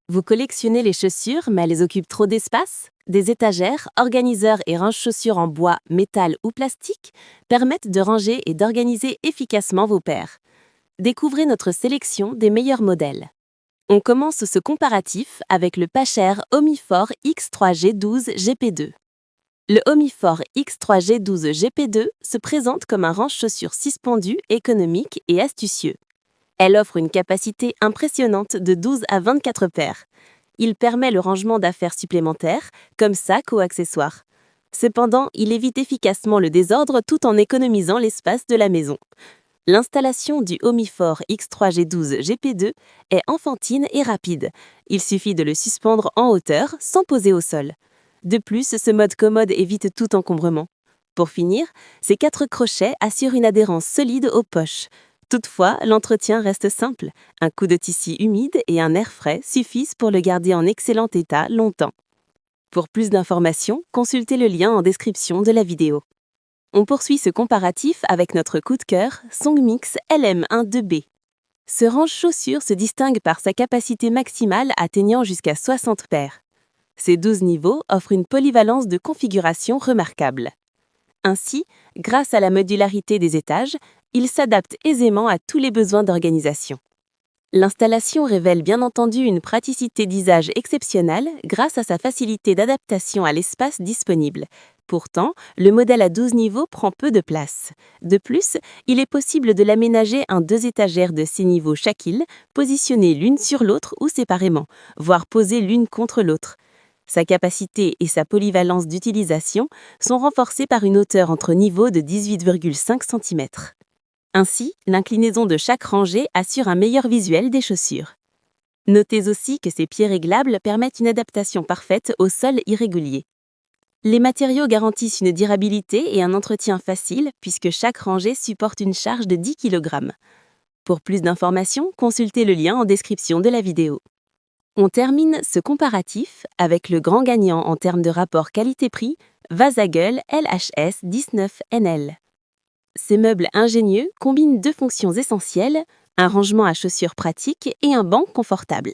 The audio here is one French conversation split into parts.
Vous collectionnez les chaussures, mais elles occupent trop d'espace? Des étagères, organiseurs et range-chaussures en bois, métal ou plastique permettent de ranger et d'organiser efficacement vos paires. Découvrez notre sélection des meilleurs modèles. On commence ce comparatif avec le pas cher Omifort X3G12 GP2. Le Omifort X3G12 GP2 se présente comme un range-chaussures suspendu, économique et astucieux. Elle offre une capacité impressionnante de 12 à 24 paires. Il permet le rangement d'affaires supplémentaires, comme sacs ou accessoires. Cependant, il évite efficacement le désordre tout en économisant l'espace de la maison. L'installation du Omifort X3G12 GP2 est enfantine et rapide. Il suffit de le suspendre en hauteur sans poser au sol. De plus, ce mode commode évite tout encombrement. Pour finir, ces 4 crochets assurent une adhérence solide aux poches. Toutefois, l'entretien reste simple. Un coup de tissu humide et un air frais suffisent pour le garder en excellent état longtemps. Pour plus d'informations, consultez le lien en description de la vidéo. On poursuit ce comparatif avec notre coup de cœur Songmix LM12B. Ce range-chaussures se distingue par sa capacité maximale atteignant jusqu'à 60 paires. Ces 12 niveaux offrent une polyvalence de configuration remarquable. Ainsi, grâce à la modularité des étages, il s'adapte aisément à tous les besoins d'organisation. L'installation révèle bien entendu une praticité d'usage exceptionnelle grâce à sa facilité d'adaptation à l'espace disponible. Pourtant, le modèle à 12 niveaux prend peu de place. De plus, il est possible de l'aménager en 2 étagères de 6 niveaux chacune, positionnées l'une sur l'autre ou séparément, voire posées l'une contre l'autre. Sa capacité et sa polyvalence d'utilisation sont renforcées par une hauteur entre niveaux de 18,5 cm. Ainsi, l'inclinaison de chaque rangée assure un meilleur visuel des chaussures. Notez aussi que ces pieds réglables permettent une adaptation parfaite au sol irrégulier. Les matériaux garantissent une durabilité et un entretien facile puisque chaque rangée supporte une charge de 10 kg. Pour plus d'informations, consultez le lien en description de la vidéo. On termine ce comparatif avec le grand gagnant en termes de rapport qualité-prix, Vasagueul LHS 19NL. Ces meubles ingénieux combinent 2 fonctions essentielles, un rangement à chaussures pratique et un banc confortable.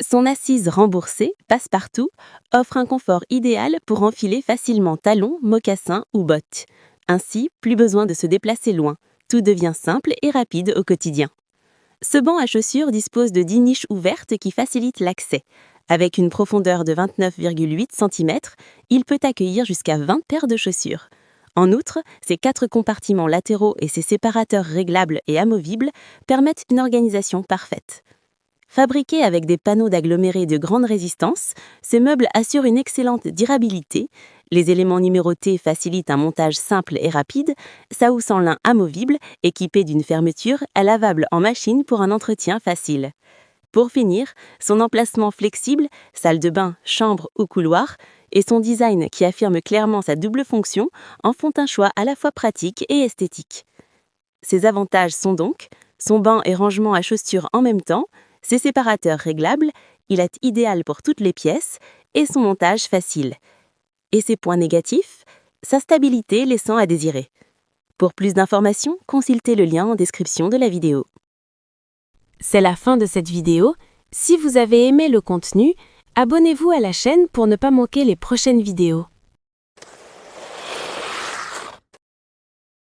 Son assise remboursée, passe-partout, offre un confort idéal pour enfiler facilement talons, mocassins ou bottes. Ainsi, plus besoin de se déplacer loin. Tout devient simple et rapide au quotidien. Ce banc à chaussures dispose de 10 niches ouvertes qui facilitent l'accès. Avec une profondeur de 29,8 cm, il peut accueillir jusqu'à 20 paires de chaussures. En outre, ses 4 compartiments latéraux et ses séparateurs réglables et amovibles permettent une organisation parfaite. Fabriqués avec des panneaux d'agglomérés de grande résistance, ces meubles assurent une excellente durabilité. Les éléments numérotés facilitent un montage simple et rapide, ça ou sans lin amovible, équipé d'une fermeture lavable en machine pour un entretien facile. Pour finir, son emplacement flexible, salle de bain, chambre ou couloir, et son design qui affirme clairement sa double fonction en font un choix à la fois pratique et esthétique. Ses avantages sont donc son banc et rangement à chaussures en même temps, ses séparateurs réglables, il est idéal pour toutes les pièces, et son montage facile. Et ses points négatifs, sa stabilité laissant à désirer. Pour plus d'informations, consultez le lien en description de la vidéo. C'est la fin de cette vidéo. Si vous avez aimé le contenu, abonnez-vous à la chaîne pour ne pas manquer les prochaines vidéos.